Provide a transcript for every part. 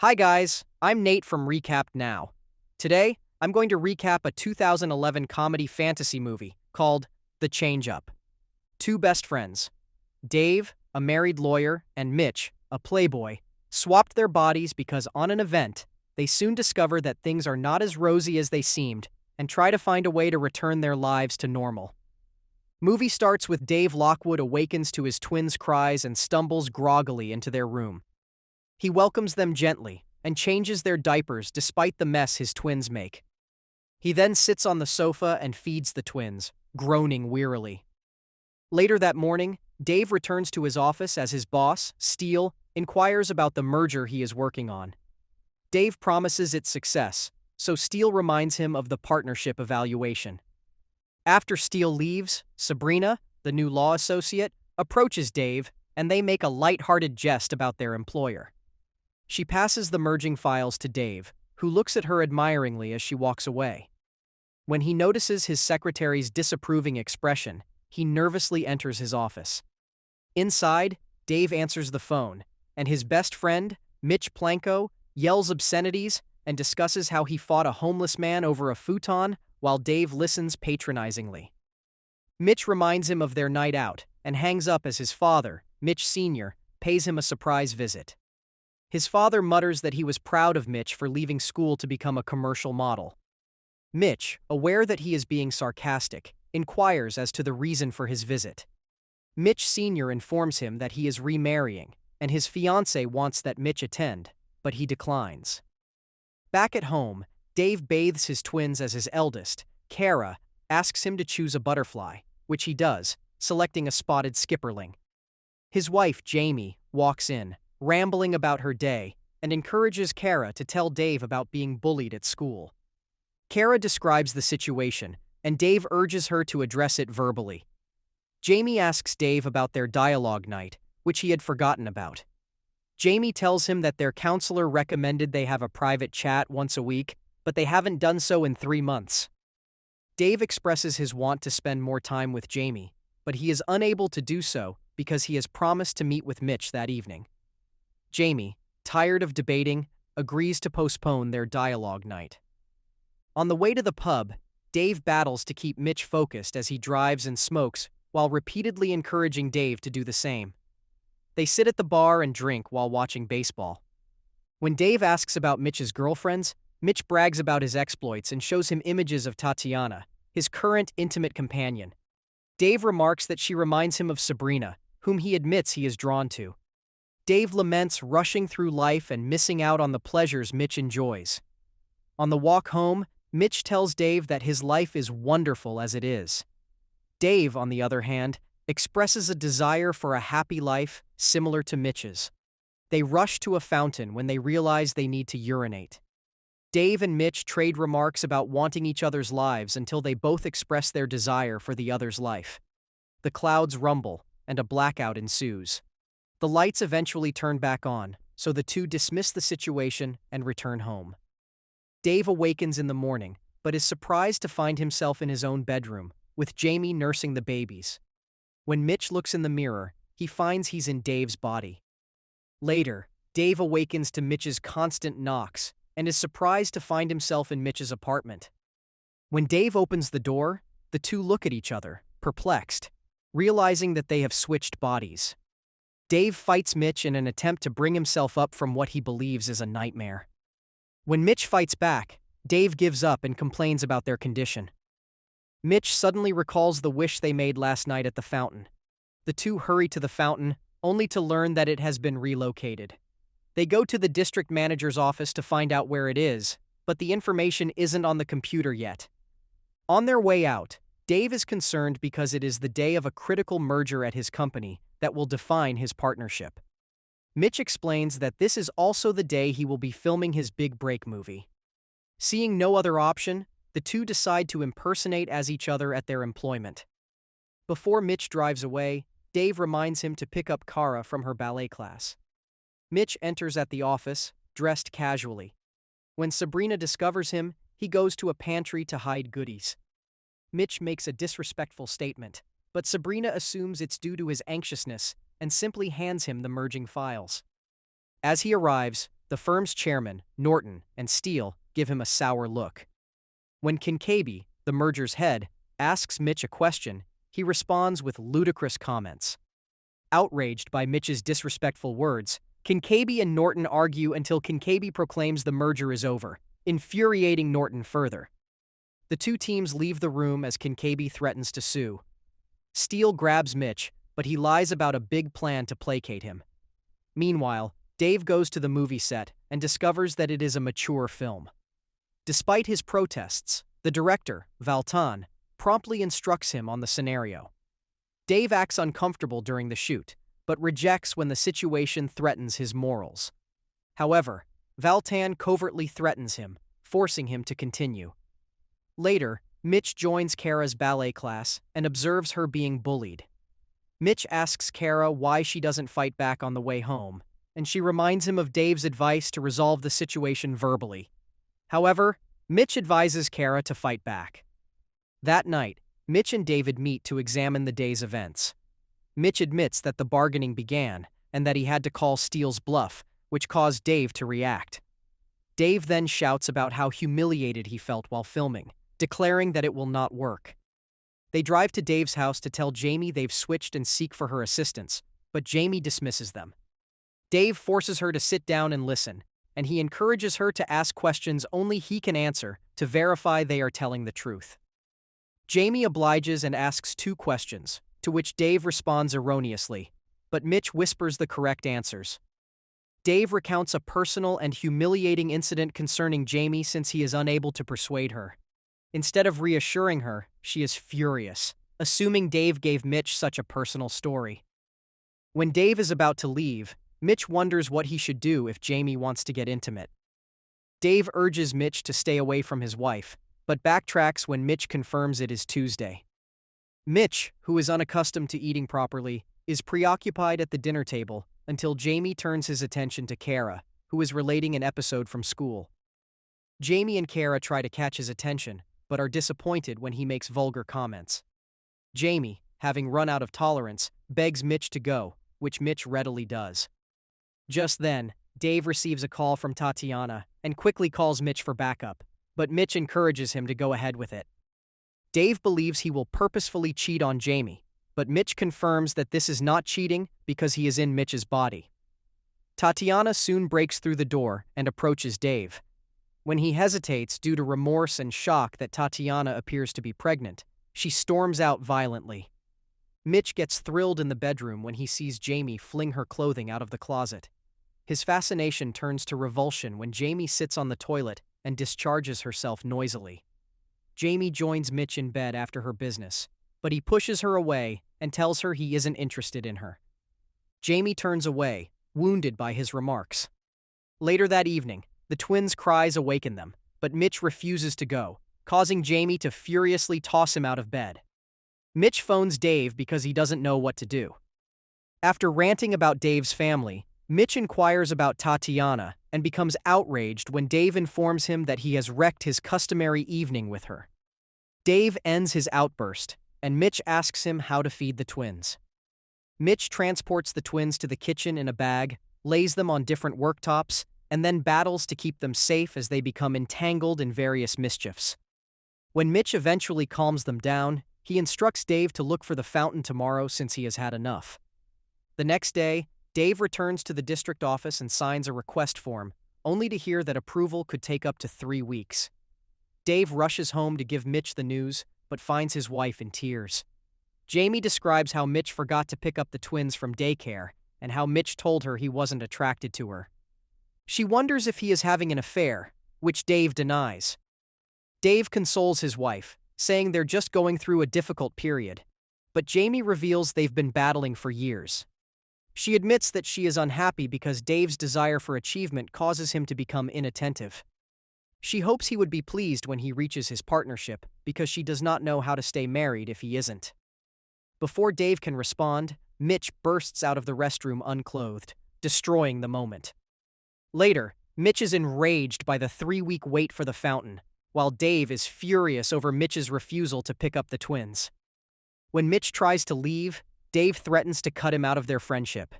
Hi guys, I'm Nate from Recapped Now. Today, I'm going to recap a 2011 comedy fantasy movie called The Change-Up. Two best friends, Dave, a married lawyer, and Mitch, a playboy, swapped their bodies because on an event, they soon discover that things are not as rosy as they seemed and try to find a way to return their lives to normal. Movie starts with Dave Lockwood awakens to his twins' cries and stumbles groggily into their room. He welcomes them gently and changes their diapers despite the mess his twins make. He then sits on the sofa and feeds the twins, groaning wearily. Later that morning, Dave returns to his office as his boss, Steele, inquires about the merger he is working on. Dave promises its success, so Steele reminds him of the partnership evaluation. After Steele leaves, Sabrina, the new law associate, approaches Dave and they make a light-hearted jest about their employer. She passes the merging files to Dave, who looks at her admiringly as she walks away. When he notices his secretary's disapproving expression, he nervously enters his office. Inside, Dave answers the phone, and his best friend, Mitch Planko, yells obscenities and discusses how he fought a homeless man over a futon while Dave listens patronizingly. Mitch reminds him of their night out and hangs up as his father, Mitch Sr., pays him a surprise visit. His father mutters that he was proud of Mitch for leaving school to become a commercial model. Mitch, aware that he is being sarcastic, inquires as to the reason for his visit. Mitch Sr. informs him that he is remarrying, and his fiancée wants that Mitch attend, but he declines. Back at home, Dave bathes his twins as his eldest, Kara, asks him to choose a butterfly, which he does, selecting a spotted skipperling. His wife, Jamie, walks in, rambling about her day, and encourages Kara to tell Dave about being bullied at school. Kara describes the situation, and Dave urges her to address it verbally. Jamie asks Dave about their dialogue night, which he had forgotten about. Jamie tells him that their counselor recommended they have a private chat once a week, but they haven't done so in 3 months. Dave expresses his want to spend more time with Jamie, but he is unable to do so because he has promised to meet with Mitch that evening. Jamie, tired of debating, agrees to postpone their dialogue night. On the way to the pub, Dave battles to keep Mitch focused as he drives and smokes while repeatedly encouraging Dave to do the same. They sit at the bar and drink while watching baseball. When Dave asks about Mitch's girlfriends, Mitch brags about his exploits and shows him images of Tatiana, his current intimate companion. Dave remarks that she reminds him of Sabrina, whom he admits he is drawn to. Dave laments rushing through life and missing out on the pleasures Mitch enjoys. On the walk home, Mitch tells Dave that his life is wonderful as it is. Dave, on the other hand, expresses a desire for a happy life similar to Mitch's. They rush to a fountain when they realize they need to urinate. Dave and Mitch trade remarks about wanting each other's lives until they both express their desire for the other's life. The clouds rumble, and a blackout ensues. The lights eventually turn back on, so the two dismiss the situation and return home. Dave awakens in the morning, but is surprised to find himself in his own bedroom, with Jamie nursing the babies. When Mitch looks in the mirror, he finds he's in Dave's body. Later, Dave awakens to Mitch's constant knocks and is surprised to find himself in Mitch's apartment. When Dave opens the door, the two look at each other, perplexed, realizing that they have switched bodies. Dave fights Mitch in an attempt to bring himself up from what he believes is a nightmare. When Mitch fights back, Dave gives up and complains about their condition. Mitch suddenly recalls the wish they made last night at the fountain. The two hurry to the fountain, only to learn that it has been relocated. They go to the district manager's office to find out where it is, but the information isn't on the computer yet. On their way out, Dave is concerned because it is the day of a critical merger at his company that will define his partnership. Mitch explains that this is also the day he will be filming his big break movie. Seeing no other option, the two decide to impersonate as each other at their employment. Before Mitch drives away, Dave reminds him to pick up Kara from her ballet class. Mitch enters at the office, dressed casually. When Sabrina discovers him, he goes to a pantry to hide goodies. Mitch makes a disrespectful statement, but Sabrina assumes it's due to his anxiousness and simply hands him the merging files. As he arrives, The firm's chairman, Norton, and Steele give him a sour look. When Kincaid, the merger's head, asks Mitch a question, he responds with ludicrous comments. Outraged by Mitch's disrespectful words, Kincaid and Norton argue until Kincaid proclaims the merger is over, infuriating Norton further. The two teams leave the room as Kincaid threatens to sue. Steele grabs Mitch, but he lies about a big plan to placate him. Meanwhile, Dave goes to the movie set and discovers that it is a mature film. Despite his protests, the director, Valtan, promptly instructs him on the scenario. Dave acts uncomfortable during the shoot, but rejects when the situation threatens his morals. However, Valtan covertly threatens him, forcing him to continue. Later, Mitch joins Kara's ballet class and observes her being bullied. Mitch asks Kara why she doesn't fight back on the way home, and she reminds him of Dave's advice to resolve the situation verbally. However, Mitch advises Kara to fight back. That night, Mitch and David meet to examine the day's events. Mitch admits that the bargaining began and that he had to call Steele's bluff, which caused Dave to react. Dave then shouts about how humiliated he felt while filming, declaring that it will not work. They drive to Dave's house to tell Jamie they've switched and seek for her assistance, but Jamie dismisses them. Dave forces her to sit down and listen, and he encourages her to ask questions only he can answer to verify they are telling the truth. Jamie obliges and asks 2 questions, to which Dave responds erroneously, but Mitch whispers the correct answers. Dave recounts a personal and humiliating incident concerning Jamie since he is unable to persuade her. Instead of reassuring her, she is furious, assuming Dave gave Mitch such a personal story. When Dave is about to leave, Mitch wonders what he should do if Jamie wants to get intimate. Dave urges Mitch to stay away from his wife, but backtracks when Mitch confirms it is Tuesday. Mitch, who is unaccustomed to eating properly, is preoccupied at the dinner table until Jamie turns his attention to Kara, who is relating an episode from school. Jamie and Kara try to catch his attention, but are disappointed when he makes vulgar comments. Jamie, having run out of tolerance, begs Mitch to go, which Mitch readily does. Just then, Dave receives a call from Tatiana and quickly calls Mitch for backup, but Mitch encourages him to go ahead with it. Dave believes he will purposefully cheat on Jamie, but Mitch confirms that this is not cheating because he is in Mitch's body. Tatiana soon breaks through the door and approaches Dave. When he hesitates due to remorse and shock that Tatiana appears to be pregnant, she storms out violently. Mitch gets thrilled in the bedroom when he sees Jamie fling her clothing out of the closet. His fascination turns to revulsion when Jamie sits on the toilet and discharges herself noisily. Jamie joins Mitch in bed after her business, but he pushes her away and tells her he isn't interested in her. Jamie turns away, wounded by his remarks. Later that evening, the twins' cries awaken them, but Mitch refuses to go, causing Jamie to furiously toss him out of bed. Mitch phones Dave because he doesn't know what to do. After ranting about Dave's family, Mitch inquires about Tatiana and becomes outraged when Dave informs him that he has wrecked his customary evening with her. Dave ends his outburst, and Mitch asks him how to feed the twins. Mitch transports the twins to the kitchen in a bag, lays them on different worktops, and then battles to keep them safe as they become entangled in various mischiefs. When Mitch eventually calms them down, he instructs Dave to look for the fountain tomorrow since he has had enough. The next day, Dave returns to the district office and signs a request form, only to hear that approval could take up to 3 weeks. Dave rushes home to give Mitch the news, but finds his wife in tears. Jamie describes how Mitch forgot to pick up the twins from daycare, and how Mitch told her he wasn't attracted to her. She wonders if he is having an affair, which Dave denies. Dave consoles his wife, saying they're just going through a difficult period, but Jamie reveals they've been battling for years. She admits that she is unhappy because Dave's desire for achievement causes him to become inattentive. She hopes he would be pleased when he reaches his partnership because she does not know how to stay married if he isn't. Before Dave can respond, Mitch bursts out of the restroom unclothed, destroying the moment. Later, Mitch is enraged by the 3-week wait for the fountain, while Dave is furious over Mitch's refusal to pick up the twins. When Mitch tries to leave, Dave threatens to cut him out of their friendship.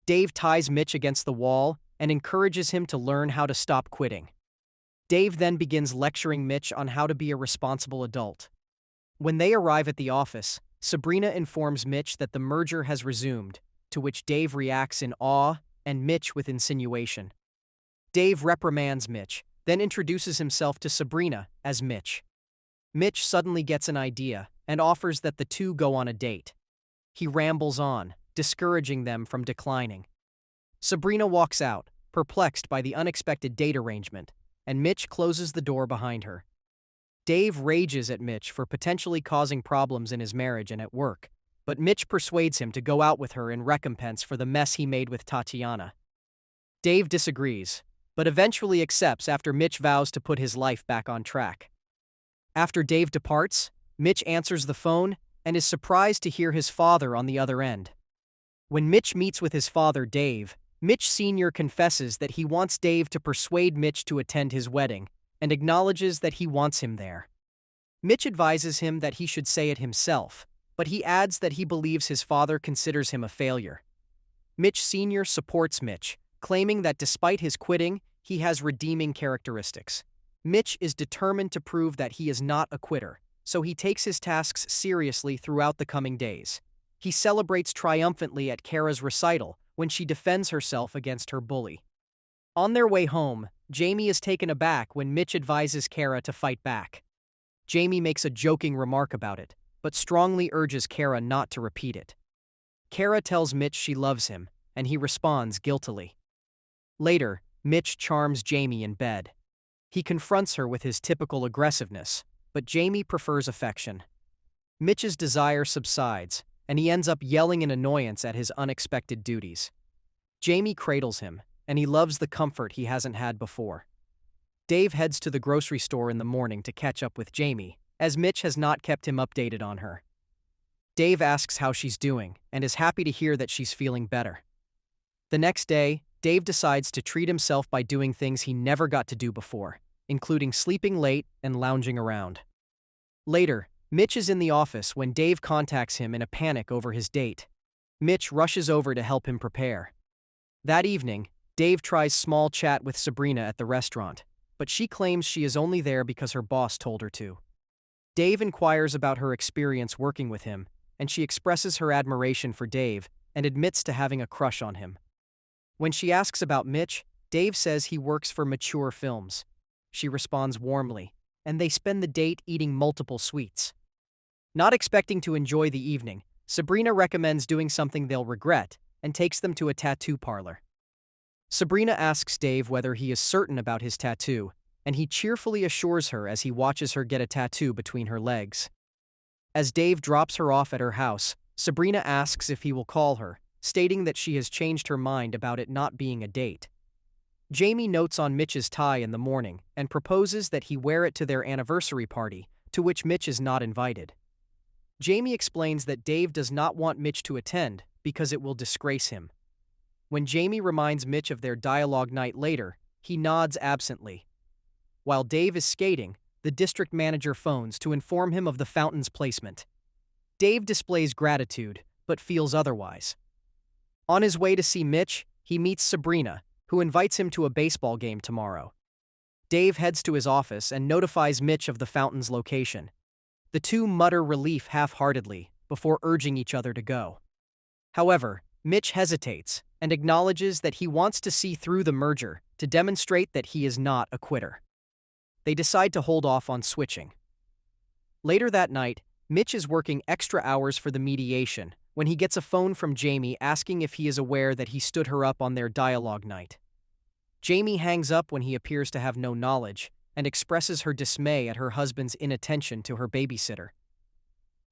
Dave ties Mitch against the wall and encourages him to learn how to stop quitting. Dave then begins lecturing Mitch on how to be a responsible adult. When they arrive at the office, Sabrina informs Mitch that the merger has resumed, to which Dave reacts in awe and Mitch with insinuation. Dave reprimands Mitch, then introduces himself to Sabrina as Mitch. Mitch suddenly gets an idea and offers that the two go on a date. He rambles on, discouraging them from declining. Sabrina walks out, perplexed by the unexpected date arrangement, and Mitch closes the door behind her. Dave rages at Mitch for potentially causing problems in his marriage and at work, but Mitch persuades him to go out with her in recompense for the mess he made with Tatiana. Dave disagrees, but eventually accepts after Mitch vows to put his life back on track. After Dave departs, Mitch answers the phone and is surprised to hear his father on the other end. When Mitch meets with his father, Dave, Mitch Sr. confesses that he wants Dave to persuade Mitch to attend his wedding and acknowledges that he wants him there. Mitch advises him that he should say it himself, but he adds that he believes his father considers him a failure. Mitch Sr. supports Mitch, claiming that despite his quitting, he has redeeming characteristics. Mitch is determined to prove that he is not a quitter, so he takes his tasks seriously throughout the coming days. He celebrates triumphantly at Kara's recital when she defends herself against her bully. On their way home, Jamie is taken aback when Mitch advises Kara to fight back. Jamie makes a joking remark about it, but strongly urges Kara not to repeat it. Kara tells Mitch she loves him, and he responds guiltily. Later, Mitch charms Jamie in bed. He confronts her with his typical aggressiveness, but Jamie prefers affection. Mitch's desire subsides, and he ends up yelling in annoyance at his unexpected duties. Jamie cradles him, and he loves the comfort he hasn't had before. Dave heads to the grocery store in the morning to catch up with Jamie, as Mitch has not kept him updated on her. Dave asks how she's doing, and is happy to hear that she's feeling better. The next day, Dave decides to treat himself by doing things he never got to do before, including sleeping late and lounging around. Later, Mitch is in the office when Dave contacts him in a panic over his date. Mitch rushes over to help him prepare. That evening, Dave tries small chat with Sabrina at the restaurant, but she claims she is only there because her boss told her to. Dave inquires about her experience working with him, and she expresses her admiration for Dave and admits to having a crush on him. When she asks about Mitch, Dave says he works for Mature Films. She responds warmly, and they spend the date eating multiple sweets. Not expecting to enjoy the evening, Sabrina recommends doing something they'll regret and takes them to a tattoo parlor. Sabrina asks Dave whether he is certain about his tattoo, and he cheerfully assures her as he watches her get a tattoo between her legs. As Dave drops her off at her house, Sabrina asks if he will call her, stating that she has changed her mind about it not being a date. Jamie notes on Mitch's tie in the morning and proposes that he wear it to their anniversary party, to which Mitch is not invited. Jamie explains that Dave does not want Mitch to attend because it will disgrace him. When Jamie reminds Mitch of their dialogue night later, he nods absently. While Dave is skating, the district manager phones to inform him of the fountain's placement. Dave displays gratitude, but feels otherwise. On his way to see Mitch, he meets Sabrina, who invites him to a baseball game tomorrow. Dave heads to his office and notifies Mitch of the fountain's location. The two mutter relief half-heartedly before urging each other to go. However, Mitch hesitates and acknowledges that he wants to see through the merger to demonstrate that he is not a quitter. They decide to hold off on switching. Later that night, Mitch is working extra hours for the mediation when he gets a phone from Jamie asking if he is aware that he stood her up on their dialogue night. Jamie hangs up when he appears to have no knowledge and expresses her dismay at her husband's inattention to her babysitter.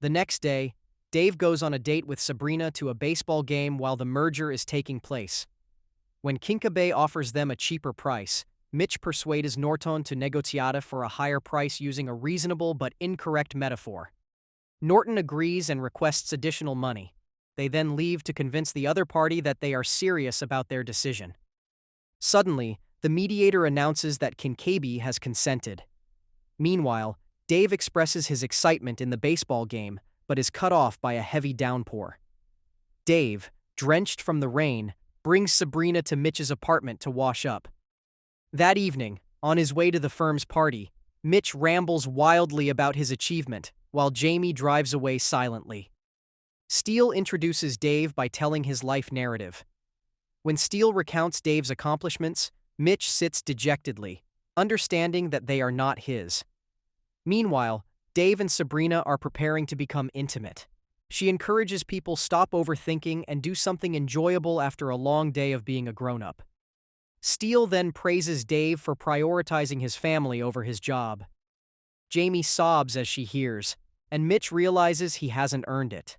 The next day, Dave goes on a date with Sabrina to a baseball game while the merger is taking place. When Kinkabe offers them a cheaper price, Mitch persuades Norton to negociate for a higher price using a reasonable but incorrect metaphor. Norton agrees and requests additional money. They then leave to convince the other party that they are serious about their decision. Suddenly, the mediator announces that Kinkabe has consented. Meanwhile, Dave expresses his excitement in the baseball game, but is cut off by a heavy downpour. Dave, drenched from the rain, brings Sabrina to Mitch's apartment to wash up. That evening, on his way to the firm's party, Mitch rambles wildly about his achievement, while Jamie drives away silently. Steele introduces Dave by telling his life narrative. When Steele recounts Dave's accomplishments, Mitch sits dejectedly, understanding that they are not his. Meanwhile, Dave and Sabrina are preparing to become intimate. She encourages people stop overthinking and do something enjoyable after a long day of being a grown-up. Steele then praises Dave for prioritizing his family over his job. Jamie sobs as she hears, and Mitch realizes he hasn't earned it.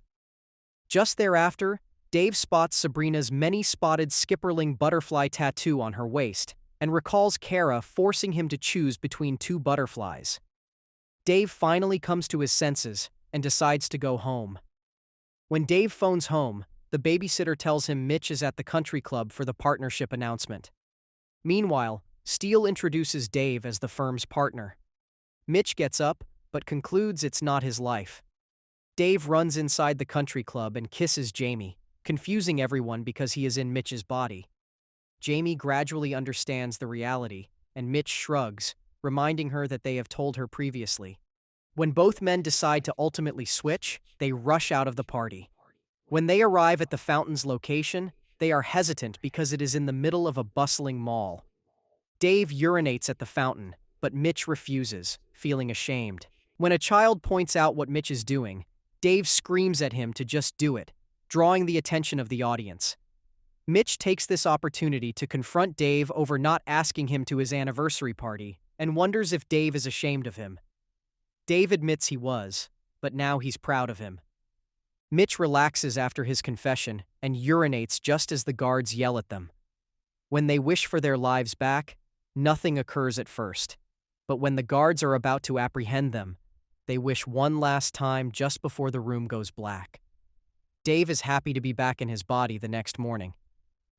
Just thereafter, Dave spots Sabrina's many-spotted skipperling butterfly tattoo on her waist and recalls Kara forcing him to choose between two butterflies. Dave finally comes to his senses and decides to go home. When Dave phones home, the babysitter tells him Mitch is at the country club for the partnership announcement. Meanwhile, Steele introduces Dave as the firm's partner. Mitch gets up, but concludes it's not his life. Dave runs inside the country club and kisses Jamie, confusing everyone because he is in Mitch's body. Jamie gradually understands the reality, and Mitch shrugs, reminding her that they have told her previously. When both men decide to ultimately switch, they rush out of the party. When they arrive at the fountain's location, they are hesitant because it is in the middle of a bustling mall. Dave urinates at the fountain, but Mitch refuses, feeling ashamed. When a child points out what Mitch is doing, Dave screams at him to just do it, drawing the attention of the audience. Mitch takes this opportunity to confront Dave over not asking him to his anniversary party and wonders if Dave is ashamed of him. Dave admits he was, but now he's proud of him. Mitch relaxes after his confession and urinates just as the guards yell at them. When they wish for their lives back, nothing occurs at first. But when the guards are about to apprehend them, they wish one last time just before the room goes black. Dave is happy to be back in his body the next morning.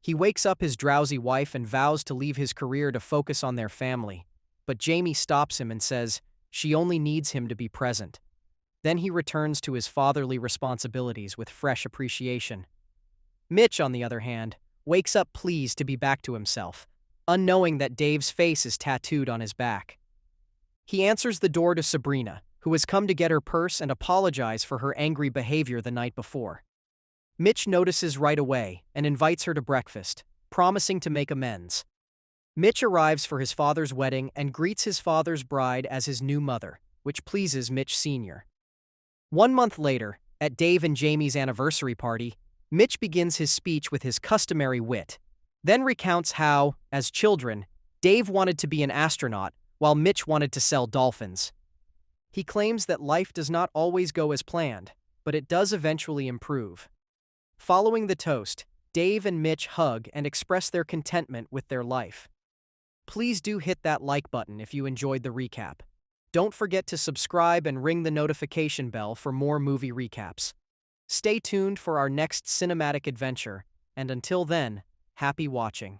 He wakes up his drowsy wife and vows to leave his career to focus on their family, but Jamie stops him and says she only needs him to be present. Then he returns to his fatherly responsibilities with fresh appreciation. Mitch, on the other hand, wakes up pleased to be back to himself, unknowing that Dave's face is tattooed on his back. He answers the door to Sabrina, who has come to get her purse and apologize for her angry behavior the night before. Mitch notices right away and invites her to breakfast, promising to make amends. Mitch arrives for his father's wedding and greets his father's bride as his new mother, which pleases Mitch Sr. 1 month later, at Dave and Jamie's anniversary party, Mitch begins his speech with his customary wit, then recounts how, as children, Dave wanted to be an astronaut while Mitch wanted to sell dolphins. He claims that life does not always go as planned, but it does eventually improve. Following the toast, Dave and Mitch hug and express their contentment with their life. Please do hit that like button if you enjoyed the recap. Don't forget to subscribe and ring the notification bell for more movie recaps. Stay tuned for our next cinematic adventure, and until then, happy watching.